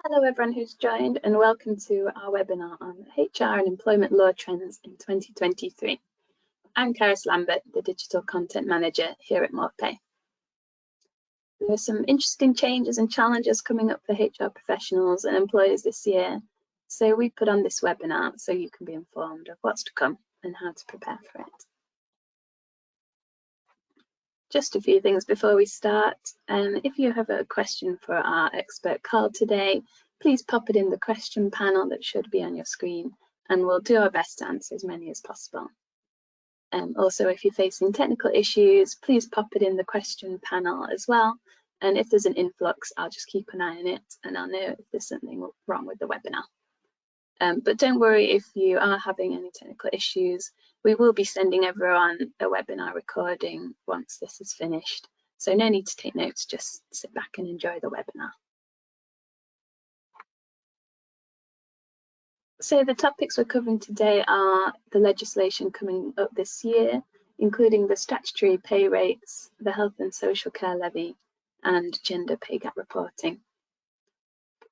Hello everyone who's joined and welcome to our webinar on HR and employment law trends in 2023. I'm Caris Lambert, the Digital Content Manager here at Morpay. There are some interesting changes and challenges coming up for HR professionals and employers this year, so we put on this webinar so you can be informed of what's to come and how to prepare for it. Just a few things before we start. If you have a question for our expert Carl today, please pop it in the question panel that should be on your screen, and we'll do our best to answer as many as possible. Also, if you're facing technical issues, please pop it in the question panel as well. And if there's an influx, I'll just keep an eye on it and I'll know if there's something wrong with the webinar. But don't worry if you are having any technical issues. We will be sending everyone a webinar recording once this is finished. So no need to take notes, just sit back and enjoy the webinar. So the topics we're covering today are the legislation coming up this year, including the statutory pay rates, the health and social care levy, and gender pay gap reporting.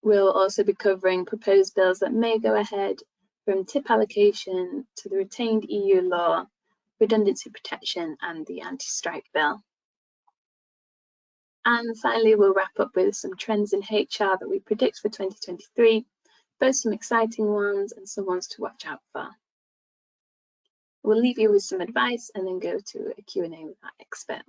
We'll also be covering proposed bills that may go ahead, from tip allocation to the retained EU law, redundancy protection, and the anti-strike bill. And finally, we'll wrap up with some trends in HR that we predict for 2023, both some exciting ones and some ones to watch out for. We'll leave you with some advice and then go to a Q&A with our expert.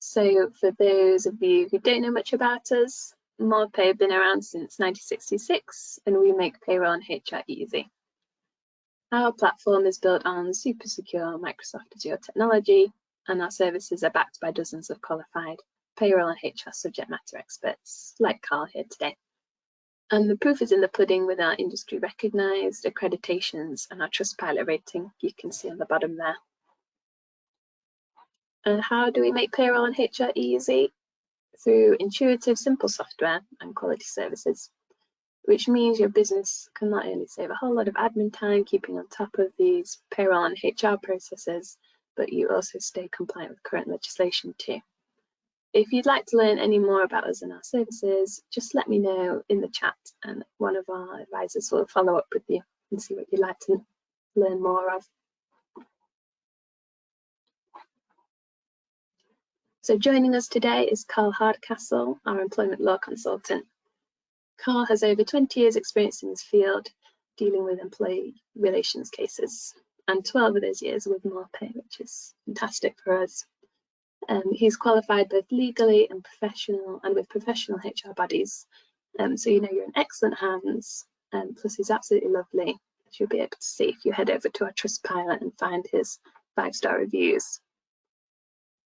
So for those of you who don't know much about us, Morpay have been around since 1966 and we make payroll and HR easy. Our platform is built on super secure Microsoft Azure technology, and our services are backed by dozens of qualified payroll and HR subject matter experts like Carl here today. And the proof is in the pudding with our industry recognised accreditations and our Trustpilot rating you can see on the bottom there. And how do we make payroll and HR easy? Through intuitive, simple software and quality services, which means your business can not only save a whole lot of admin time keeping on top of these payroll and HR processes, but you also stay compliant with current legislation too. If you'd like to learn any more about us and our services, just let me know in the chat and one of our advisors will follow up with you and see what you'd like to learn more of. So joining us today is Carl Hardcastle, our employment law consultant. Carl has over 20 years experience in this field, dealing with employee relations cases, and 12 of those years with Morpay, which is fantastic for us. He's qualified both legally and with professional HR bodies, so you know you're in excellent hands, plus he's absolutely lovely, as you'll be able to see if you head over to our Trustpilot and find his 5-star reviews.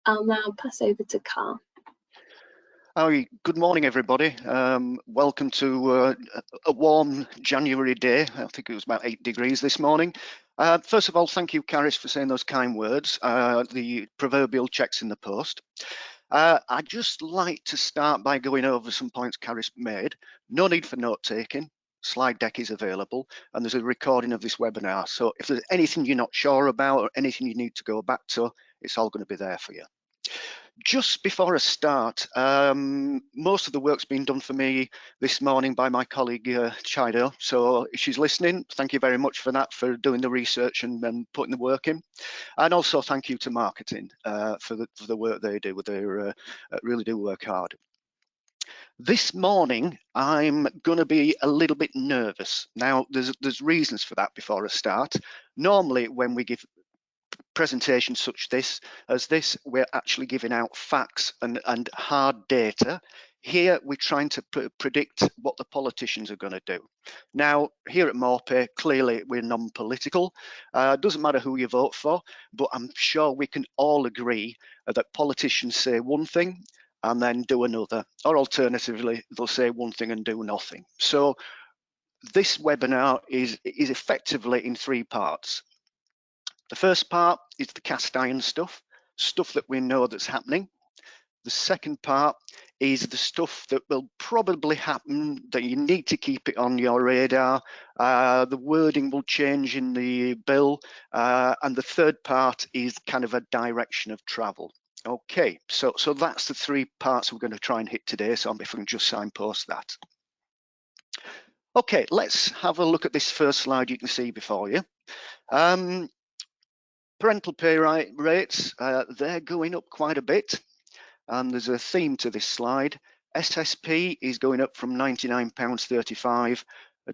I'll now pass over to Carl. Good morning, everybody. Welcome to a warm January day. I think it was about 8 degrees this morning. First of all, thank you, Caris, for saying those kind words. The proverbial checks in the post. I'd just like to start by going over some points Caris made. No need for note taking. Slide deck is available, and there's a recording of this webinar. So if there's anything you're not sure about or anything you need to go back to, it's all going to be there for you. Just before I start, most of the work's been done for me this morning by my colleague Chido. So if she's listening, thank you very much for that, for doing the research and putting the work in. And also thank you to marketing for the work they do. They really do work hard. This morning, I'm going to be a little bit nervous. Now, there's reasons for that before I start. Normally, when we give presentations such as this, we're actually giving out facts and hard data. Here, we're trying to predict what the politicians are going to do. Now, here at Morpay, clearly we're non-political. Doesn't matter who you vote for, but I'm sure we can all agree that politicians say one thing and then do another, or alternatively, they'll say one thing and do nothing. So this webinar is effectively in 3 parts. The first part is the cast iron stuff that we know that's happening. The second part is the stuff that will probably happen that you need to keep it on your radar. The wording will change in the bill. And the third part is kind of a direction of travel. Okay, so that's the three parts we're going to try and hit today. So if I can just signpost that. Okay, let's have a look at this first slide you can see before you. Parental pay rates, they're going up quite a bit. And there's a theme to this slide. SSP is going up from £99.35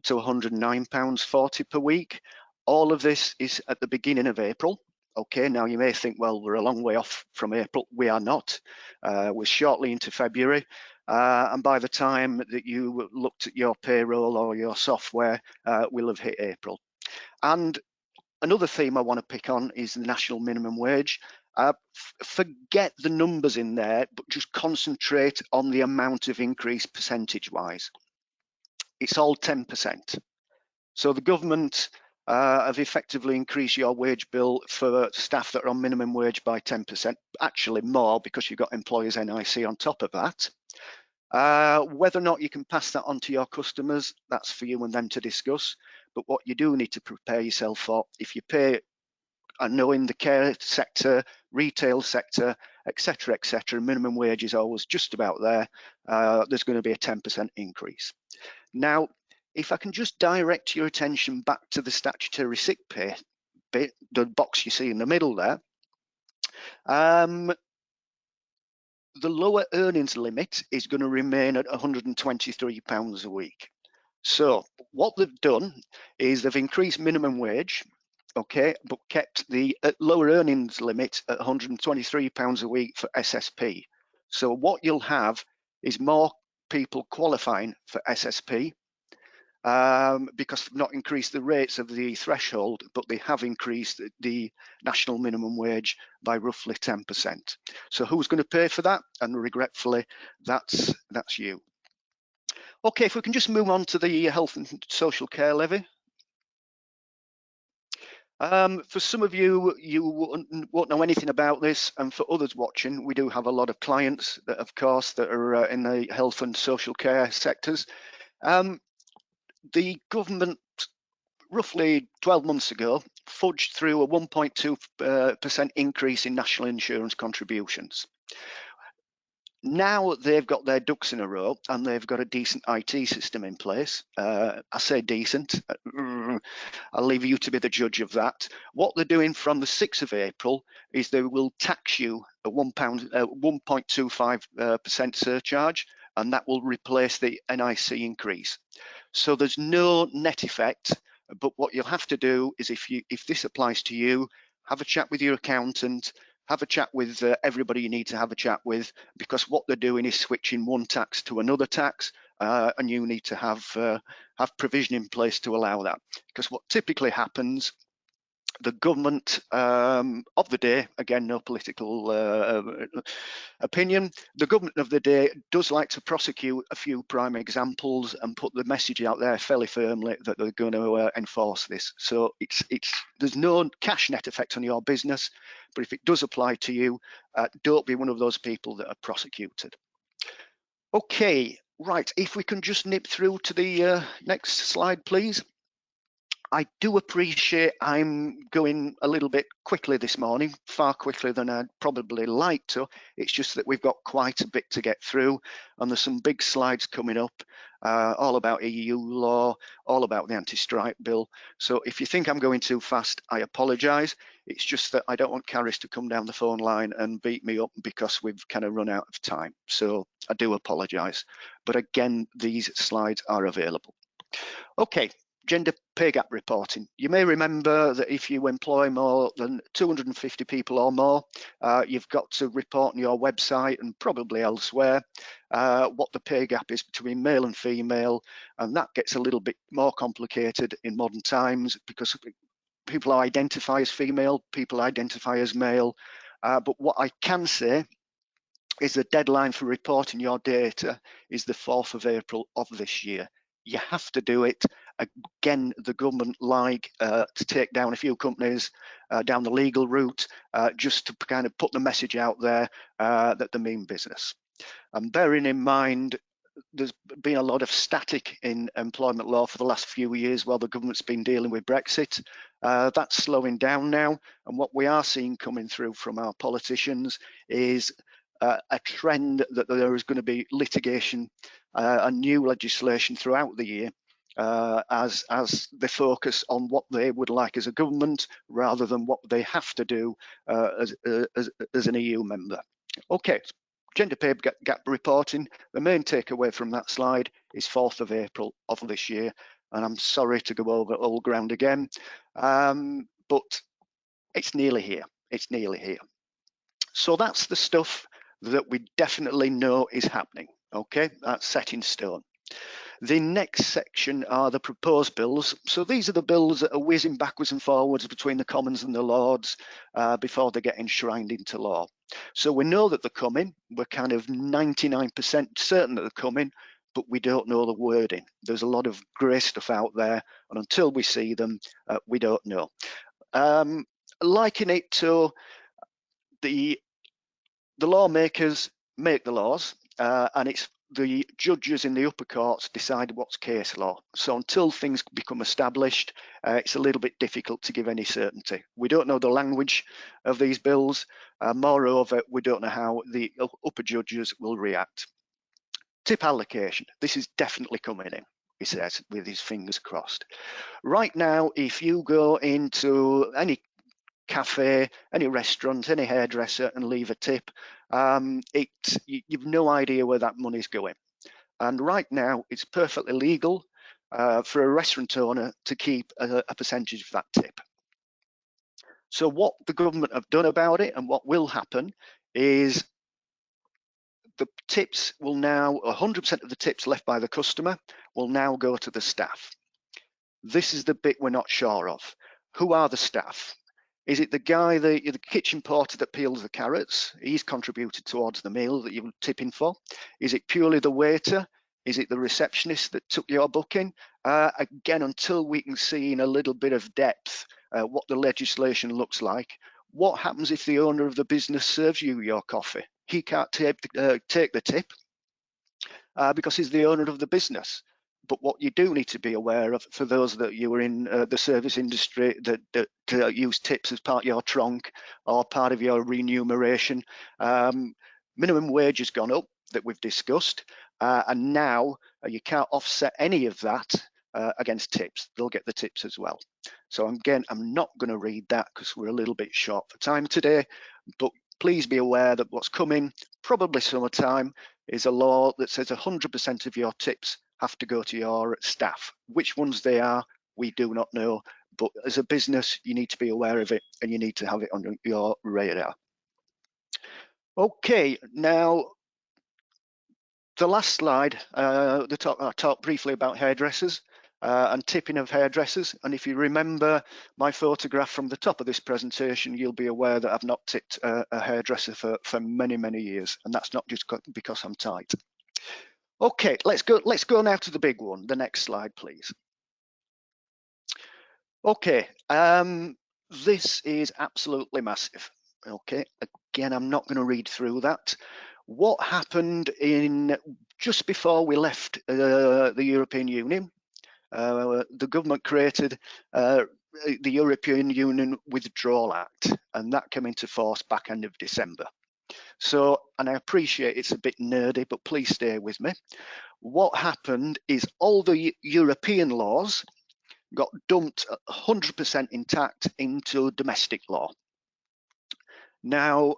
to £109.40 per week. All of this is at the beginning of April. Okay, now you may think, well, we're a long way off from April. We are not. We're shortly into February. And by the time that you looked at your payroll or your software, we'll have hit April. And another theme I want to pick on is the national minimum wage. Forget the numbers in there, but just concentrate on the amount of increase percentage-wise. It's all 10%. So the government have effectively increased your wage bill for staff that are on minimum wage by 10%, actually more because you've got employers' NIC on top of that. Whether or not you can pass that on to your customers, that's for you and them to discuss. But what you do need to prepare yourself for, if you pay, I know in the care sector, retail sector, etc., minimum wage is always just about there. There's going to be a 10% increase. Now, if I can just direct your attention back to the statutory sick pay bit, the box you see in the middle there, the lower earnings limit is going to remain at £123 a week. So what they've done is they've increased minimum wage, okay, but kept the lower earnings limit at £123 a week for SSP. So what you'll have is more people qualifying for SSP because they've not increased the rates of the threshold, but they have increased the national minimum wage by roughly 10%. So who's going to pay for that? And regretfully, that's you. Okay, if we can just move on to the health and social care levy. For some of you, you won't know anything about this, and for others watching, we do have a lot of clients that, of course, that are in the health and social care sectors. The government, roughly 12 months ago, fudged through a 1.2% increase in national insurance contributions. Now they've got their ducks in a row and they've got a decent IT system in place. I say decent, I'll leave you to be the judge of that. What they're doing from the 6th of April is they will tax you a £1.25% surcharge, and that will replace the NIC increase. So there's no net effect, but what you'll have to do is if this applies to you, have a chat with your accountant, have a chat with everybody you need to have a chat with, because what they're doing is switching one tax to another tax, and you need to have provision in place to allow that. Because what typically happens, the government of the day, again, no political opinion, the government of the day does like to prosecute a few prime examples and put the message out there fairly firmly that they're going to enforce this. So there's no cash net effect on your business, but if it does apply to you, don't be one of those people that are prosecuted. Okay, right, if we can just nip through to the next slide, please. I do appreciate I'm going a little bit quickly this morning, far quicker than I'd probably like to. It's just that we've got quite a bit to get through, and there's some big slides coming up, all about EU law, all about the anti-strike bill. So if you think I'm going too fast, I apologise. It's just that I don't want Caris to come down the phone line and beat me up because we've kind of run out of time. So I do apologise. But again, these slides are available. Okay. Gender pay gap reporting. You may remember that if you employ more than 250 people or more, you've got to report on your website and probably elsewhere what the pay gap is between male and female, and that gets a little bit more complicated in modern times because people identify as female, people identify as male, but what I can say is the deadline for reporting your data is the 4th of April of this year. You have to do it. Again, the government like to take down a few companies down the legal route just to kind of put the message out there that they mean business. And bearing in mind there's been a lot of static in employment law for the last few years while the government's been dealing with Brexit. That's slowing down now, and what we are seeing coming through from our politicians is a trend that there is going to be litigation and new legislation throughout the year as they focus on what they would like as a government rather than what they have to do as an EU member. Okay, gender pay gap reporting. The main takeaway from that slide is 4th of April of this year, and I'm sorry to go over old ground again, but it's nearly here. It's nearly here. So that's the stuff that we definitely know is happening. Okay, that's set in stone. The next section are the proposed bills. So these are the bills that are whizzing backwards and forwards between the Commons and the Lords before they get enshrined into law. So we know that they're coming. We're kind of 99% certain that they're coming, but we don't know the wording. There's a lot of grey stuff out there, and until we see them, we don't know. Liken it to the lawmakers make the laws, and it's the judges in the upper courts decide what's case law. So until things become established, it's a little bit difficult to give any certainty. We don't know the language of these bills. Moreover, we don't know how the upper judges will react. Tip allocation. This is definitely coming in, he says, with his fingers crossed. Right now, if you go into any cafe, any restaurant, any hairdresser and leave a tip, you've no idea where that money's going. And right now, it's perfectly legal for a restaurant owner to keep a percentage of that tip. So what the government have done about it and what will happen is the tips will now, 100% of the tips left by the customer will now go to the staff. This is the bit we're not sure of. Who are the staff? Is it the guy, the kitchen porter that peels the carrots? He's contributed towards the meal that you're tipping for. Is it purely the waiter? Is it the receptionist that took your booking? Again, until we can see in a little bit of depth what the legislation looks like, what happens if the owner of the business serves you your coffee? He can't take the tip because he's the owner of the business. But what you do need to be aware of, for those that you are in the service industry that use tips as part of your trunk or part of your remuneration, minimum wage has gone up that we've discussed, and now you can't offset any of that against tips. They'll get the tips as well. So again, I'm not going to read that because we're a little bit short for time today, but please be aware that what's coming, probably summertime, is a law that says 100% of your tips have to go to your staff. Which ones they are, we do not know, but as a business, you need to be aware of it and you need to have it on your radar. Okay, now the last slide, I talked briefly about hairdressers and tipping of hairdressers. And if you remember my photograph from the top of this presentation, you'll be aware that I've not tipped a hairdresser for many, many years. And that's not just because I'm tight. Okay, let's go now to the big one. The next slide, please. Okay, this is absolutely massive. Okay, again, I'm not going to read through that. What happened in just before we left the European Union? The government created the European Union Withdrawal Act, and that came into force back end of December. So, and I appreciate it's a bit nerdy, but please stay with me. What happened is all the European laws got dumped 100% intact into domestic law. Now,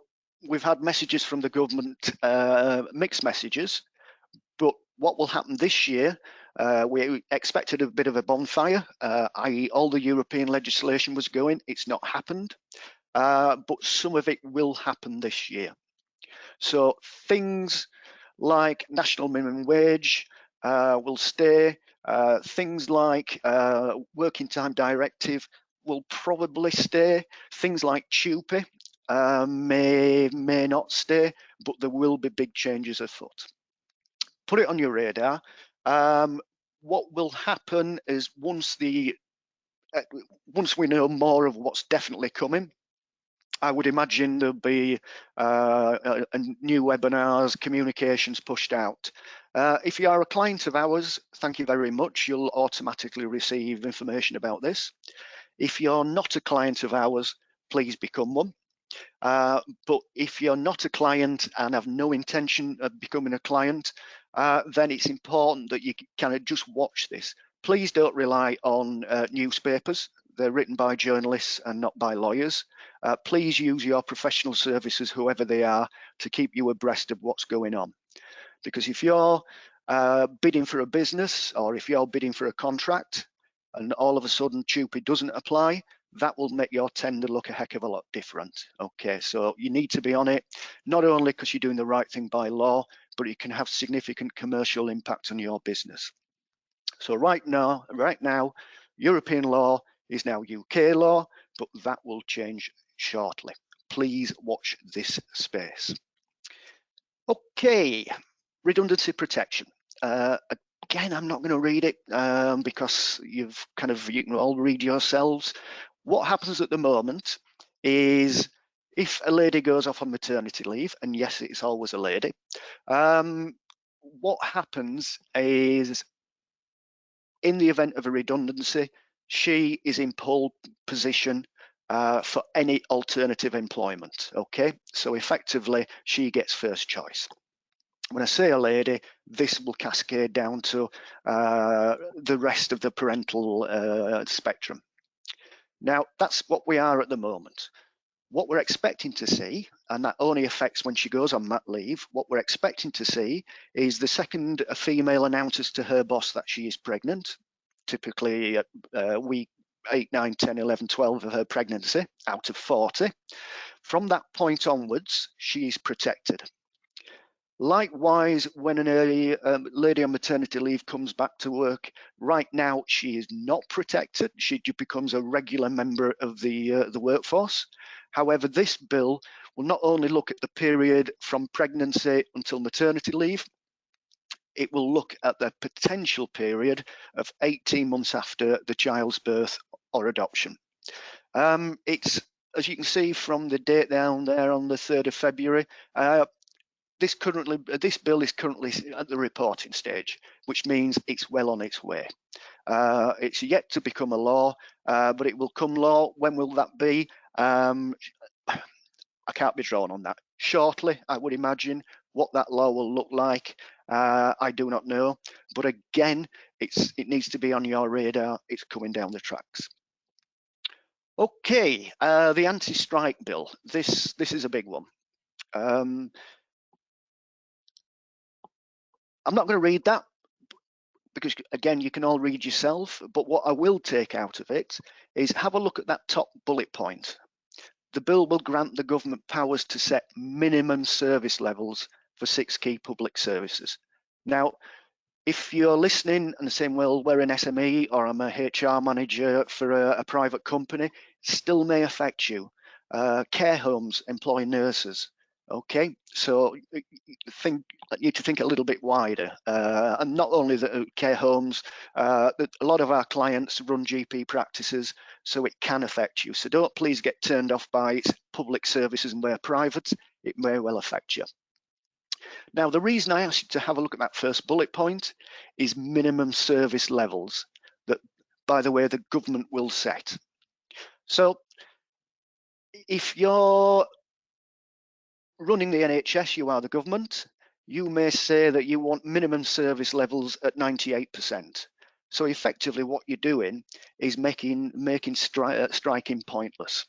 we've had messages from the government, mixed messages, but what will happen this year, we expected a bit of a bonfire, i.e. all the European legislation was going. It's not happened, but some of it will happen this year. So things like national minimum wage will stay. Things like working time directive will probably stay. Things like TUPE may not stay, but there will be big changes afoot. Put it on your radar. What will happen is once we know more of what's definitely coming, I would imagine there'll be new webinars, communications pushed out. If you are a client of ours, thank you very much. You'll automatically receive information about this. If you're not a client of ours, please become one. But if you're not a client and have no intention of becoming a client, then it's important that you kind of just watch this. Please don't rely on newspapers. They're written by journalists and not by lawyers. Please use your professional services, whoever they are, to keep you abreast of what's going on. Because if you're bidding for a business, or if you're bidding for a contract and all of a sudden TUPE doesn't apply, that will make your tender look a heck of a lot different. Okay, so you need to be on it, not only because you're doing the right thing by law, but it can have significant commercial impact on your business. So right now, European law is now UK law, but that will change shortly. Please watch this space. Okay, redundancy protection. Again, I'm not going to read it because you can all read yourselves. What happens at the moment is if a lady goes off on maternity leave, and yes, it's always a lady, what happens is in the event of a redundancy, she is in pole position for any alternative employment. Okay, so effectively she gets first choice. When I say a lady, this will cascade down to the rest of the parental spectrum. Now, that's what we are at the moment. What we're expecting to see, and that only affects when she goes on mat leave, what we're expecting to see is the second a female announces to her boss that she is pregnant, typically at week 8, 9, 10, 11, 12 of her pregnancy out of 40. From that point onwards, she is protected. Likewise, when a lady on maternity leave comes back to work, right now she is not protected. She becomes a regular member of the workforce. However, this bill will not only look at the period from pregnancy until maternity leave, it will look at the potential period of 18 months after the child's birth or adoption. It's, as you can see from the date down there on the 3rd of February, this bill is currently at the reporting stage, which means it's well on its way. It's yet to become a law, but it will come law. When will that be? I can't be drawn on that. Shortly, I would imagine. What that law will look like, I do not know. But again, it needs to be on your radar. It's coming down the tracks. Okay, the anti-strike bill. This is a big one. I'm not going to read that because, again, you can all read yourself. But what I will take out of it is have a look at that top bullet point. The bill will grant the government powers to set minimum service levels for 6 key public services. Now, if you're listening and saying, well, we're an SME or I'm a HR manager for a private company, it still may affect you. Care homes employ nurses. Okay, so you need to think a little bit wider. And not only the care homes, a lot of our clients run GP practices, so it can affect you. So don't please get turned off by its public services and we're private. It may well affect you. Now, the reason I asked you to have a look at that first bullet point is minimum service levels that, by the way, the government will set. So if you're running the NHS, you are the government, you may say that you want minimum service levels at 98%. So effectively what you're doing is making striking pointless.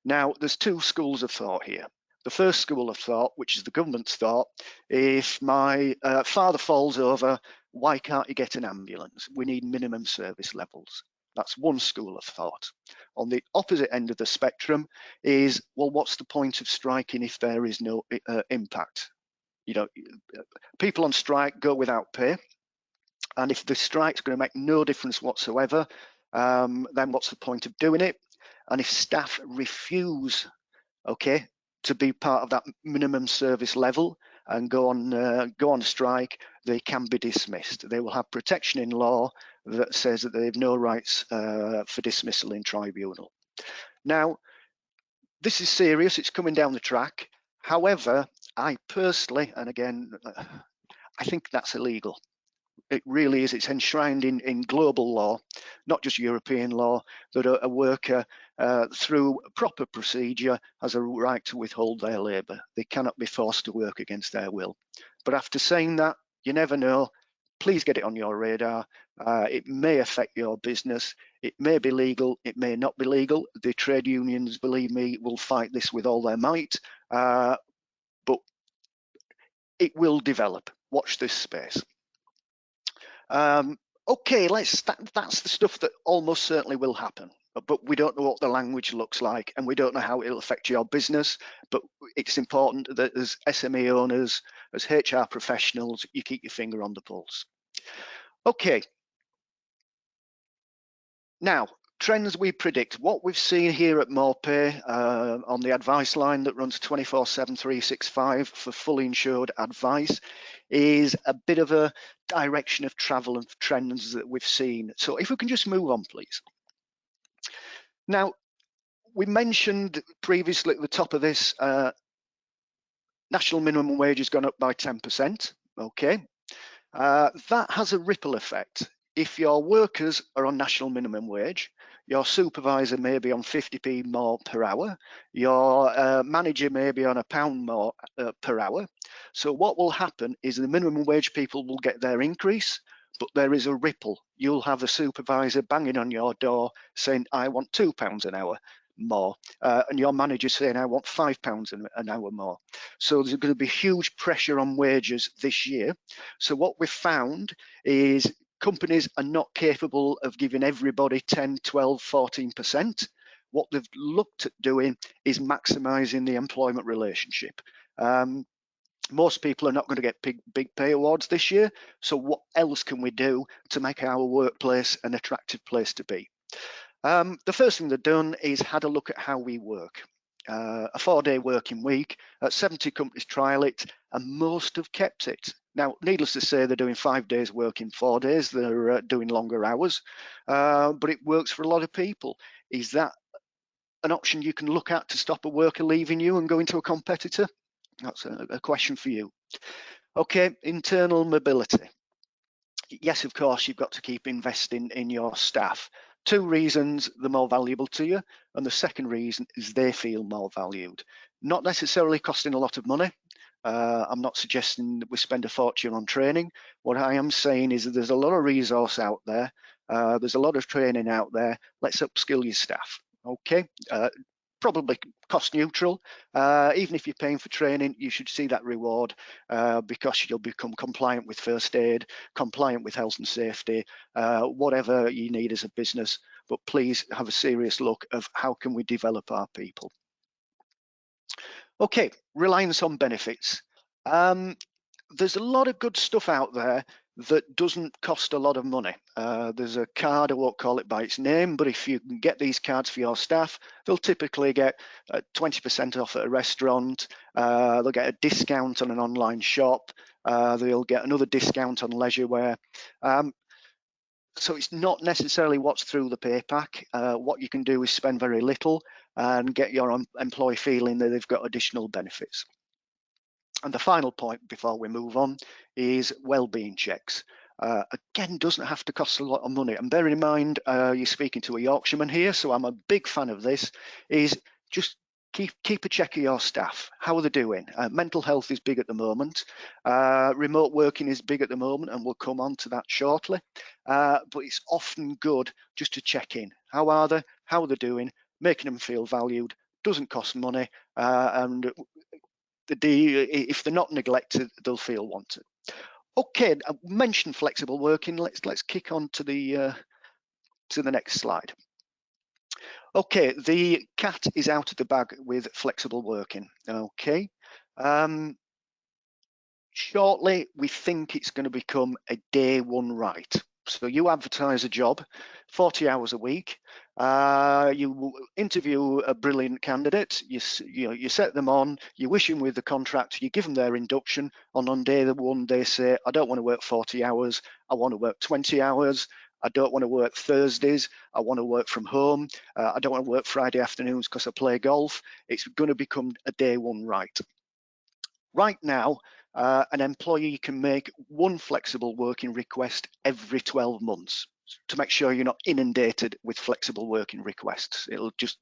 Now, there's 2 schools of thought here. The first school of thought, which is the government's thought, if my father falls over, why can't you get an ambulance? We need minimum service levels. That's one school of thought. On the opposite end of the spectrum is, well, what's the point of striking if there is no impact? You know, people on strike go without pay. And if the strike's going to make no difference whatsoever, then what's the point of doing it? And if staff refuse, okay, to be part of that minimum service level and go on strike, they can be dismissed. They will have protection in law that says that they have no rights for dismissal in tribunal. Now, this is serious, it's coming down the track. However, I personally, and again, I think that's illegal. It really is. It's enshrined in global law, not just European law, that a worker through proper procedure has a right to withhold their labour. They cannot be forced to work against their will. But after saying that, you never know. Please get it on your radar. It may affect your business. It may be legal. It may not be legal. The trade unions, believe me, will fight this with all their might. But it will develop. Watch this space. Okay, that's the stuff that almost certainly will happen, but we don't know what the language looks like, and we don't know how it'll affect your business. But it's important that as SME owners, as HR professionals, you keep your finger on the pulse. Okay. Now, trends we predict. What we've seen here at MorePay on the advice line that runs 24/7, 365 for fully insured advice is a bit of a direction of travel and trends that we've seen. So if we can just move on, please. Now, we mentioned previously at the top of this, national minimum wage has gone up by 10%. Okay. That has a ripple effect. If your workers are on national minimum wage, your supervisor may be on 50p more per hour, your manager may be on £1 more per hour. So what will happen is the minimum wage people will get their increase, but there is a ripple. You'll have a supervisor banging on your door saying, I want £2 an hour more, and your manager saying, I want £5 an hour more. So there's going to be huge pressure on wages this year. So what we've found is companies are not capable of giving everybody 10, 12, 14%. What they've looked at doing is maximising the employment relationship. Most people are not going to get big pay awards this year. So what else can we do to make our workplace an attractive place to be? The first thing they've done is had a look at how we work. A 4-day working week, 70 companies trial it, and most have kept it. Now, needless to say, they're doing 5 days work in 4 days. They're doing longer hours, but it works for a lot of people. Is that an option you can look at to stop a worker leaving you and going to a competitor? That's a question for you. Okay, internal mobility. Yes, of course, you've got to keep investing in your staff. 2 reasons they're more valuable to you, and the second reason is they feel more valued. Not necessarily costing a lot of money. I'm not suggesting that we spend a fortune on training. What I am saying is that there's a lot of resource out there. There's a lot of training out there. Let's upskill your staff. Okay. Probably cost neutral. Even if you're paying for training, you should see that reward because you'll become compliant with first aid, compliant with health and safety, whatever you need as a business. But please have a serious look of how can we develop our people. Okay, reliance on benefits. There's a lot of good stuff out there that doesn't cost a lot of money. There's a card, I won't call it by its name, but if you can get these cards for your staff, they'll typically get 20% off at a restaurant, they'll get a discount on an online shop, they'll get another discount on leisure wear. So it's not necessarily what's through the pay pack. What you can do is spend very little and get your employee feeling that they've got additional benefits. And the final point before we move on is well-being checks. Again, doesn't have to cost a lot of money. And bear in mind, you're speaking to a Yorkshireman here, so I'm a big fan of this, is just keep a check of your staff. How are they doing? Mental health is big at the moment. Remote working is big at the moment, and we'll come on to that shortly. But it's often good just to check in. How are they? How are they doing? Making them feel valued. Doesn't cost money. And if they're not neglected, they'll feel wanted. Okay, I mentioned flexible working. Let's kick on to the next slide. Okay, the cat is out of the bag with flexible working. Okay, shortly we think it's going to become a day one right. So you advertise a job, 40 hours a week. You interview a brilliant candidate. You set them on. You wish them with the contract. You give them their induction. On day one, they say, "I don't want to work 40 hours. I want to work 20 hours." I don't want to work Thursdays. I want to work from home. I don't want to work Friday afternoons because I play golf. It's going to become a day one right. Right now, an employee can make one flexible working request every 12 months to make sure you're not inundated with flexible working requests. It'll just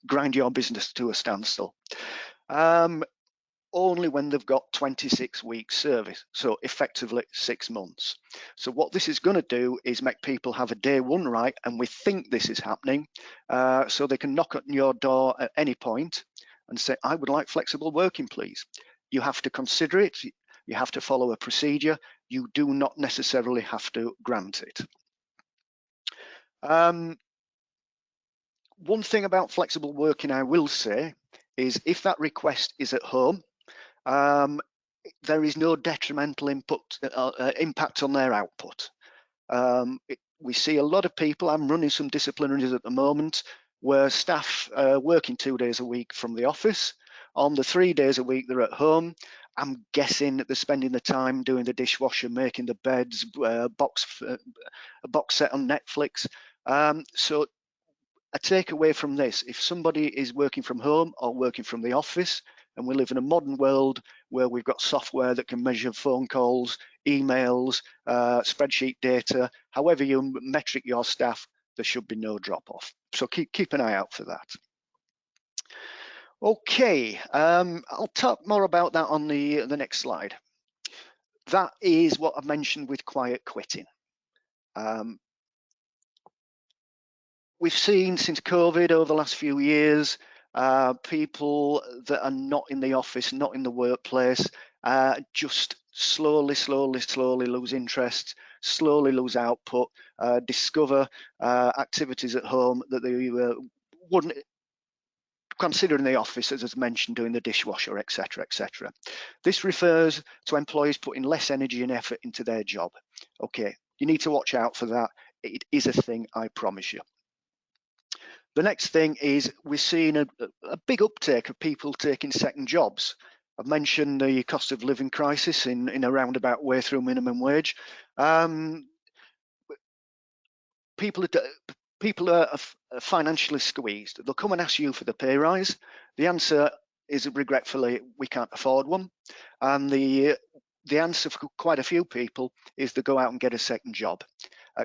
grind your business to a standstill. Only when they've got 26 weeks service, so effectively 6 months. So what this is going to do is make people have a day one right, and we think this is happening, so they can knock on your door at any point and say, I would like flexible working, please. You have to consider it, you have to follow a procedure, you do not necessarily have to grant it. One thing about flexible working I will say is if that request is at home, there is no detrimental impact on their output. We see a lot of people, I'm running some disciplinaries at the moment, where staff working 2 days a week from the office. On the 3 days a week they're at home. I'm guessing that they're spending the time doing the dishwasher, making the beds, a box set on Netflix. So a takeaway from this, if somebody is working from home or working from the office, and we live in a modern world where we've got software that can measure phone calls, emails, spreadsheet data, however you metric your staff, there should be no drop off. So keep an eye out for that. Okay, I'll talk more about that on the next slide. That is what I mentioned with quiet quitting. We've seen since COVID over the last few years, people that are not in the office, not in the workplace, just slowly lose interest, slowly lose output, discover activities at home that they wouldn't consider in the office, as mentioned, doing the dishwasher, etc., etc. This refers to employees putting less energy and effort into their job. Okay, you need to watch out for that. It is a thing, I promise you. The next thing is we're seeing a big uptake of people taking second jobs. I've mentioned the cost of living crisis in a roundabout way through minimum wage. People are financially squeezed. They'll come and ask you for the pay rise. The answer is regretfully, we can't afford one. And the answer for quite a few people is to go out and get a second job.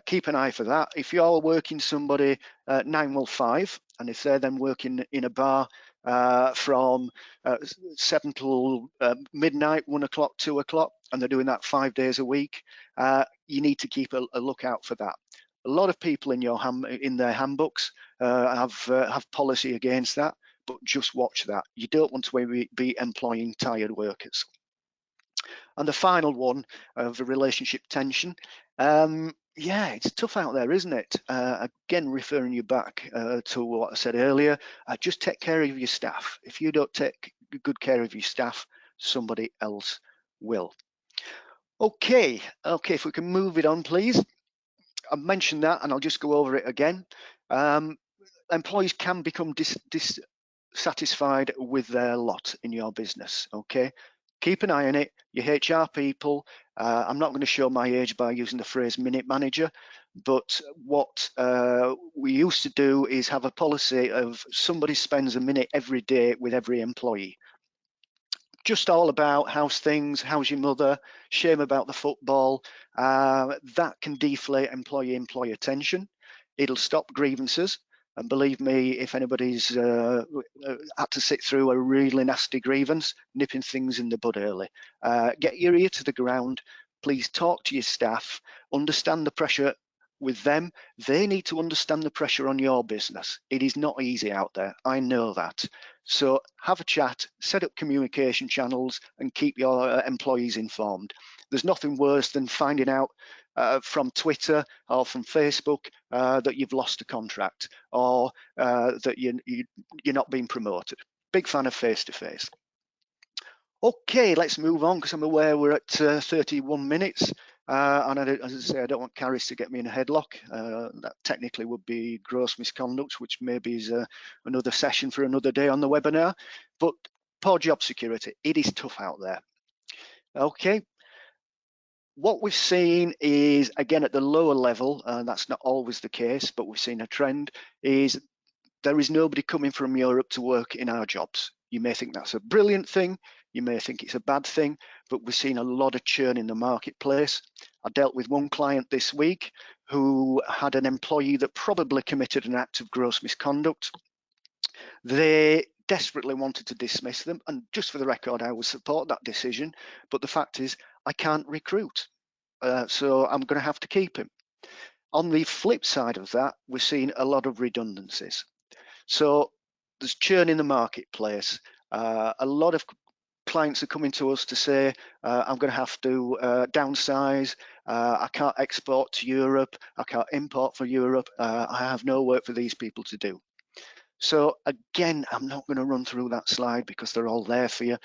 Keep an eye for that. If you're working somebody 9 till 5, and if they're then working in a bar from 7 till midnight, 1 o'clock, 2 o'clock, and they're doing that 5 days a week, you need to keep a lookout for that. A lot of people in their handbooks have policy against that, but just watch that. You don't want to be employing tired workers. And the final one of the relationship tension. Yeah, it's tough out there, isn't it? Again, referring you back to what I said earlier, just take care of your staff. If you don't take good care of your staff, somebody else will. Okay, if we can move it on, please. I mentioned that, and I'll just go over it again. Employees can become dissatisfied with their lot in your business, okay? Keep an eye on it. Your HR people, I'm not going to show my age by using the phrase minute manager, but what we used to do is have a policy of somebody spends a minute every day with every employee. Just all about how's things, how's your mother, shame about the football. That can deflate employee-employer tension. It'll stop grievances. And believe me, if anybody's had to sit through a really nasty grievance, nipping things in the bud early. Get your ear to the ground. Please talk to your staff. Understand the pressure with them. They need to understand the pressure on your business. It is not easy out there. I know that. So have a chat, set up communication channels, and keep your employees informed. There's nothing worse than finding out from Twitter or from Facebook that you've lost a contract or that you're not being promoted. Big fan of face-to-face. Okay, let's move on because I'm aware we're at 31 minutes. And as I say, I don't want Caris to get me in a headlock. That technically would be gross misconduct, which maybe is another session for another day on the webinar. But poor job security, it is tough out there. Okay, What we've seen is, again, at the lower level, and that's not always the case, but we've seen a trend, is there is nobody coming from Europe to work in our jobs. You may think that's a brilliant thing, you may think it's a bad thing, but we've seen a lot of churn in the marketplace. I dealt with one client this week who had an employee that probably committed an act of gross misconduct. They desperately wanted to dismiss them, and just for the record, I would support that decision, but the fact is I can't recruit, so I'm going to have to keep him. On the flip side of that, we're seeing a lot of redundancies. So there's churn in the marketplace. A lot of clients are coming to us to say, I'm going to have to downsize, I can't export to Europe, I can't import for Europe, I have no work for these people to do. So again, I'm not going to run through that slide because they're all there for you,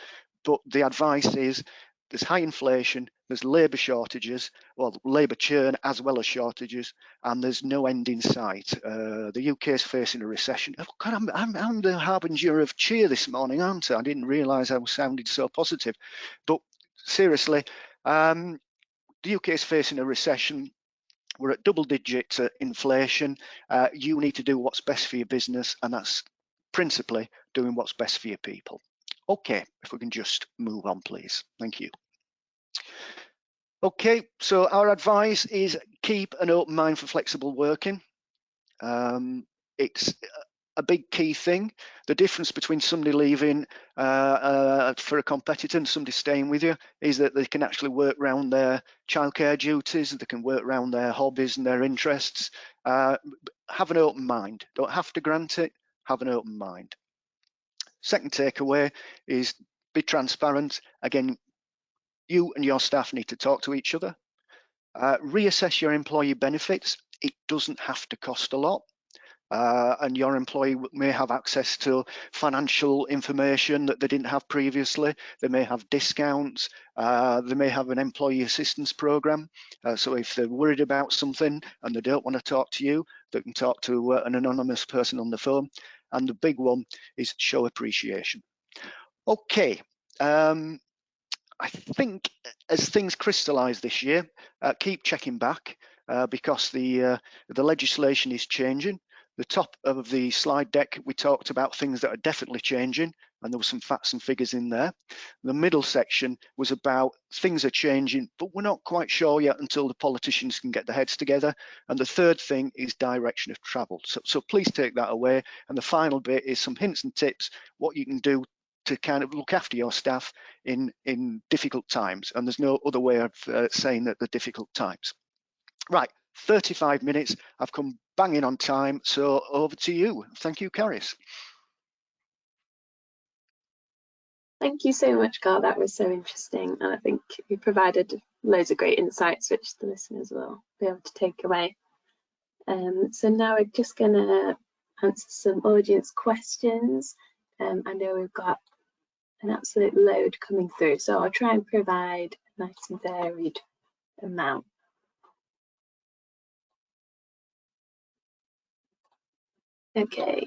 but the advice is there's high inflation, there's labour shortages, well, labour churn as well as shortages, and there's no end in sight. The UK is facing a recession. Oh God, I'm the harbinger of cheer this morning, aren't I? I didn't realise I was sounding so positive. But seriously, the UK is facing a recession. We're at double-digit inflation. You need to do what's best for your business, and that's principally doing what's best for your people. Okay, if we can just move on, please. Thank you. Okay, so our advice is keep an open mind for flexible working. It's a big key thing. The difference between somebody leaving for a competitor and somebody staying with you is that they can actually work around their childcare duties, they can work around their hobbies and their interests. Have an open mind. Don't have to grant it, have an open mind. Second takeaway is be transparent. Again, you and your staff need to talk to each other. Reassess your employee benefits. It doesn't have to cost a lot. And your employee may have access to financial information that they didn't have previously. They may have discounts. They may have an employee assistance program. So if they're worried about something and they don't want to talk to you, they can talk to an anonymous person on the phone. And the big one is show appreciation. Okay. I think as things crystallise this year, keep checking back because the legislation is changing. The top of the slide deck, we talked about things that are definitely changing, and there were some facts and figures in there. The middle section was about things are changing, but we're not quite sure yet until the politicians can get their heads together. And the third thing is direction of travel. So please take that away. And the final bit is some hints and tips, what you can do to kind of look after your staff in difficult times. And there's no other way of saying that they're difficult times. Right, 35 minutes. I've come banging on time, so over to you. Thank you, Caris. Thank you so much, Carl. That was so interesting. And I think you provided loads of great insights, which the listeners will be able to take away. So now we're just going to answer some audience questions. I know we've got an absolute load coming through, so I'll try and provide a nice and varied amount. Okay,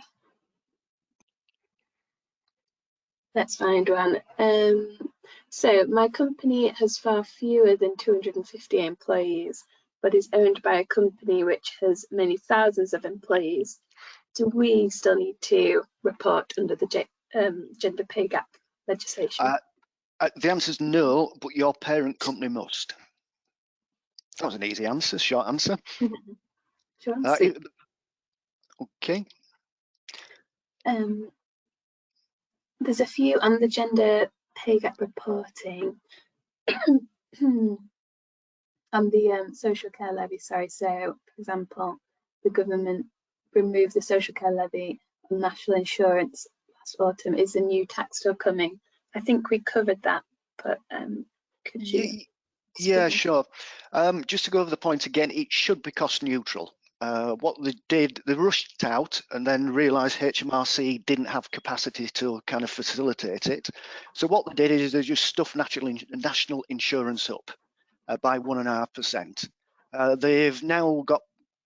let's find one. So my company has far fewer than 250 employees, but is owned by a company which has many thousands of employees. Do we still need to report under the gender pay gap legislation? The answer is no, but your parent company must. That was an easy answer, short answer. Sure, answer. Okay. There's a few on the gender pay gap reporting. On the social care levy, sorry. So, for example, the government removed the social care levy on national insurance last autumn. Is the new tax still coming? I think we covered that, but could you? Yeah, sure. Just to go over the point again, it should be cost neutral. What they did, they rushed out and then realised HMRC didn't have capacity to kind of facilitate it. So what they did is they just stuffed national insurance up by 1.5%. They've now got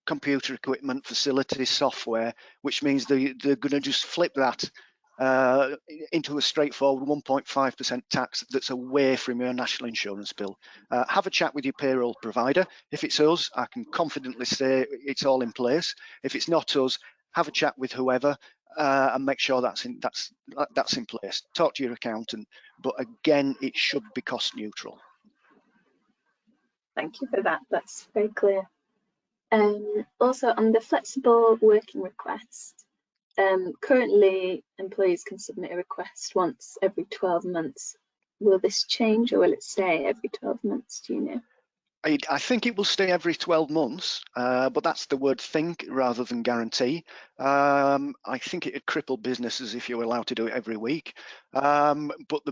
computer equipment, facilities, software, which means they're going to just flip that into a straightforward 1.5% tax that's away from your national insurance bill. Have a chat with your payroll provider. If it's us, I can confidently say it's all in place. If it's not us, have a chat with whoever and make sure that's in place. Talk to your accountant, but again, it should be cost neutral. Thank you for that. That's very clear. Also, on the flexible working request, currently employees can submit a request once every 12 months. Will this change, or will it stay every 12 months? Do you know? I think it will stay every 12 months, but that's the word think rather than guarantee. I think it would cripple businesses if you were allowed to do it every week. But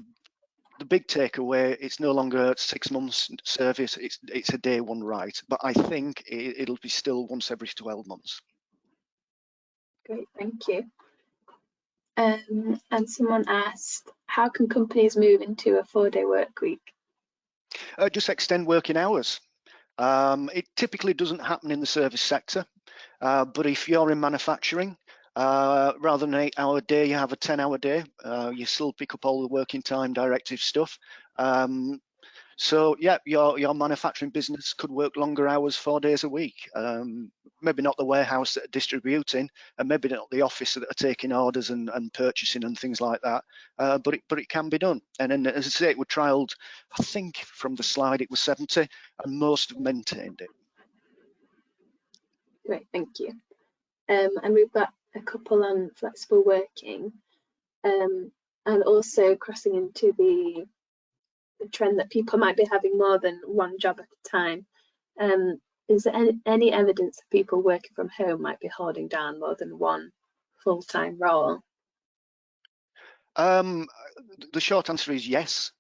the big takeaway, it's no longer 6 months service, it's a day one right. But I think it'll be still once every 12 months. Great, thank you. And someone asked, how can companies move into a 4-day work week? Just extend working hours. It typically doesn't happen in the service sector, but if you're in manufacturing, rather than an 8-hour day, you have a 10-hour day. You still pick up all the working time directive stuff. So yeah, your manufacturing business could work longer hours, 4 days a week. Maybe not the warehouse that are distributing, and maybe not the office that are taking orders and purchasing and things like that. But it can be done. And then, as I say, it was trialled. I think from the slide it was 70, and most have maintained it. Great, thank you. And we've got a couple on flexible working, and also crossing into the trend that people might be having more than one job at a time. Is there any evidence that people working from home might be holding down more than one full-time role? The short answer is yes.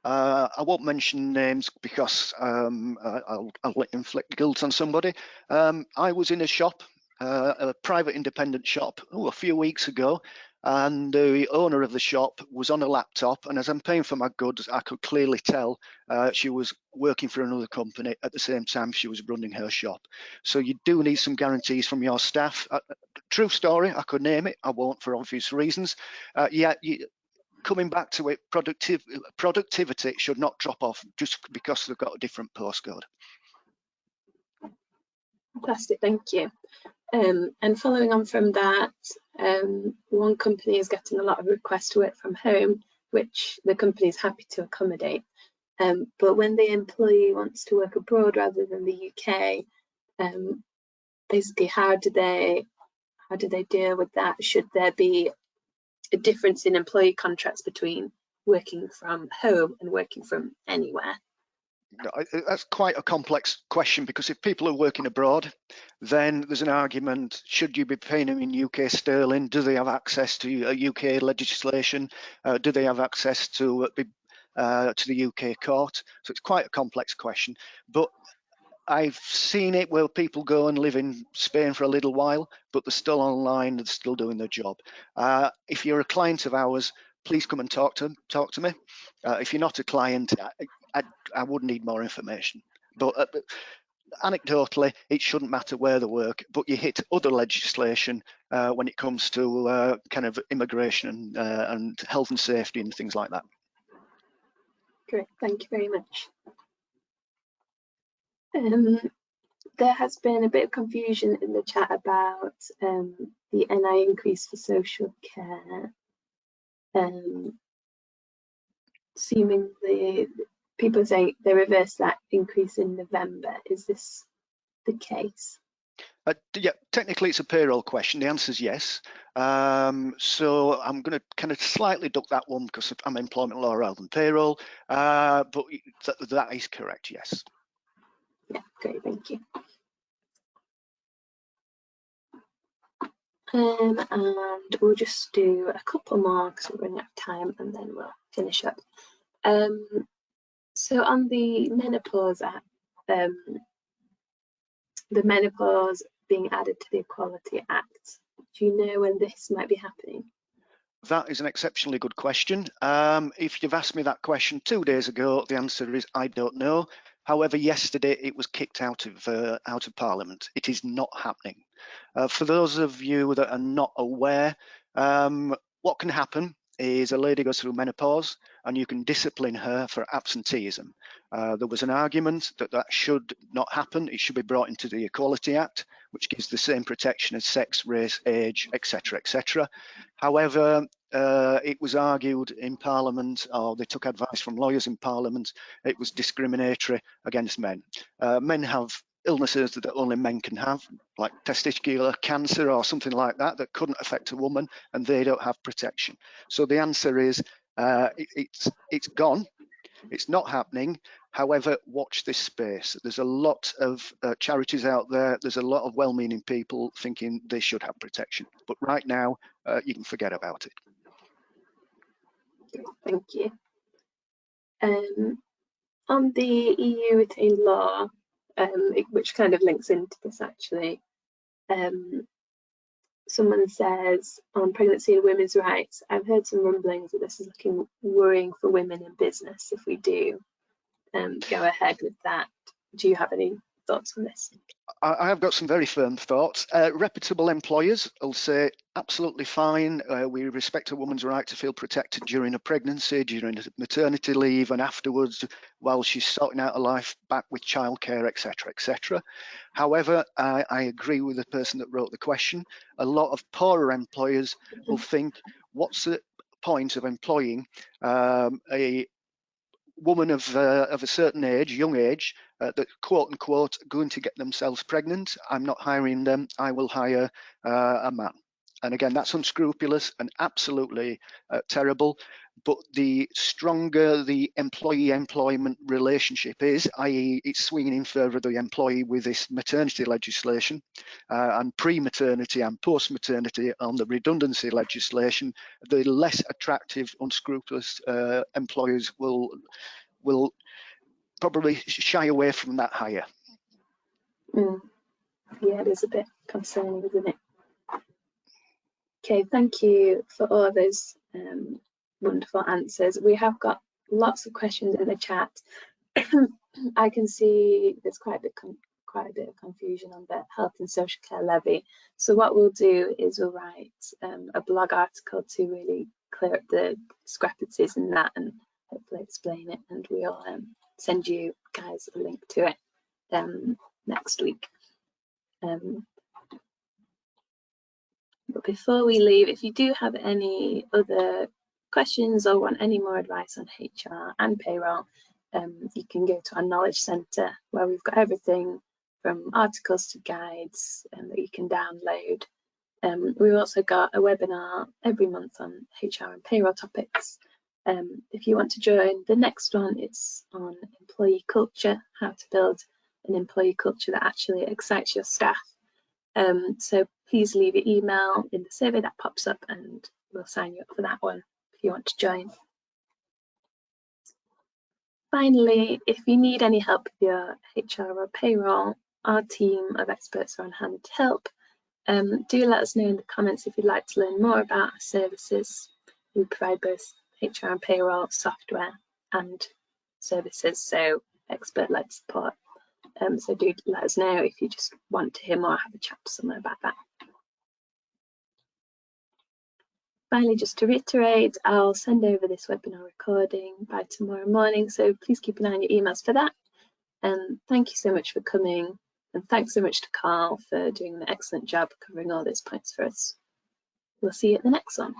I won't mention names because I'll inflict guilt on somebody. I was in a shop, a private independent shop, a few weeks ago, and the owner of the shop was on a laptop, and as I'm paying for my goods, I could clearly tell she was working for another company at the same time she was running her shop. So you do need some guarantees from your staff. True story, I could name it, I won't for obvious reasons. Coming back to it, productivity should not drop off just because they've got a different postcode. Fantastic, thank you. And following on from that, one company is getting a lot of requests to work from home, which the company is happy to accommodate. But when the employee wants to work abroad rather than the UK, basically, how do they deal with that? Should there be a difference in employee contracts between working from home and working from anywhere? No, that's quite a complex question, because if people are working abroad, then there's an argument, should you be paying them in UK sterling? Do they have access to UK legislation? Do they have access to the UK court? So it's quite a complex question, but I've seen it where people go and live in Spain for a little while, but they're still online, they're still doing their job. If you're a client of ours, please come and talk to me. If you're not a client, I would need more information. But anecdotally, it shouldn't matter where they work, but you hit other legislation when it comes to kind of immigration and health and safety and things like that. Great, thank you very much. There has been a bit of confusion in the chat about the NI increase for social care. Seemingly, people say they reversed that increase in November. Is this the case? Yeah, technically it's a payroll question. The answer is yes. So I'm going to kind of slightly duck that one because I'm employment law rather than payroll, but that is correct, yes. Yeah, great, thank you. And we'll just do a couple more because we're running out of time, and then we'll finish up. So on the Menopause Act, the menopause being added to the Equality Act, do you know when this might be happening? That is an exceptionally good question. If you've asked me that question 2 days ago, the answer is I don't know. However, yesterday it was kicked out of Parliament. It is not happening. For those of you that are not aware, what can happen is a lady goes through menopause and you can discipline her for absenteeism. There was an argument that that should not happen. It should be brought into the Equality Act, which gives the same protection as sex, race, age, etc., etc. However, it was argued in Parliament, or they took advice from lawyers in Parliament, it was discriminatory against men. Men have illnesses that only men can have, like testicular cancer or something like that, that couldn't affect a woman, and they don't have protection. So the answer is it's gone. It's not happening. However, watch this space. There's a lot of charities out there. There's a lot of well-meaning people thinking they should have protection. But right now, you can forget about it. Thank you. On the EU retained law, which kind of links into this actually, someone says on pregnancy and women's rights, I've heard some rumblings that this is looking worrying for women in business if we do go ahead with that. Do you have any thoughts on this? I have got some very firm thoughts. Reputable employers will say absolutely fine. We respect a woman's right to feel protected during a pregnancy, during a maternity leave, and afterwards, while she's sorting out her life back with childcare, etc., etc. However, I agree with the person that wrote the question. A lot of poorer employers will think, what's the point of employing a woman of a certain age, young age, that quote unquote going to get themselves pregnant? I'm not hiring them. I will hire a man. And again, that's unscrupulous and absolutely terrible. But the stronger the employee-employment relationship is, i.e. it's swinging in favour of the employee with this maternity legislation and pre-maternity and post-maternity on the redundancy legislation, the less attractive, unscrupulous employers will probably shy away from that hire. Yeah, it is a bit concerning, isn't it? Okay, thank you for all of those wonderful answers. We have got lots of questions in the chat. I can see there's quite a bit of confusion on the health and social care levy. So what we'll do is we'll write a blog article to really clear up the discrepancies in that and hopefully explain it, and we'll send you guys a link to it next week. But before we leave, if you do have any other questions or want any more advice on HR and payroll, you can go to our Knowledge Centre, where we've got everything from articles to guides that you can download. We've also got a webinar every month on HR and payroll topics. If you want to join the next one, it's on employee culture, how to build an employee culture that actually excites your staff. So please leave your email in the survey that pops up and we'll sign you up for that one if you want to join. Finally, if you need any help with your HR or payroll, our team of experts are on hand to help. Do let us know in the comments if you'd like to learn more about our services. We provide both HR and payroll software and services, so expert-led support. So do let us know if you just want to hear more, have a chat to someone about that. Finally, just to reiterate, I'll send over this webinar recording by tomorrow morning, so please keep an eye on your emails for that. And thank you so much for coming, and thanks so much to Carl for doing an excellent job covering all those points for us. We'll see you at the next one.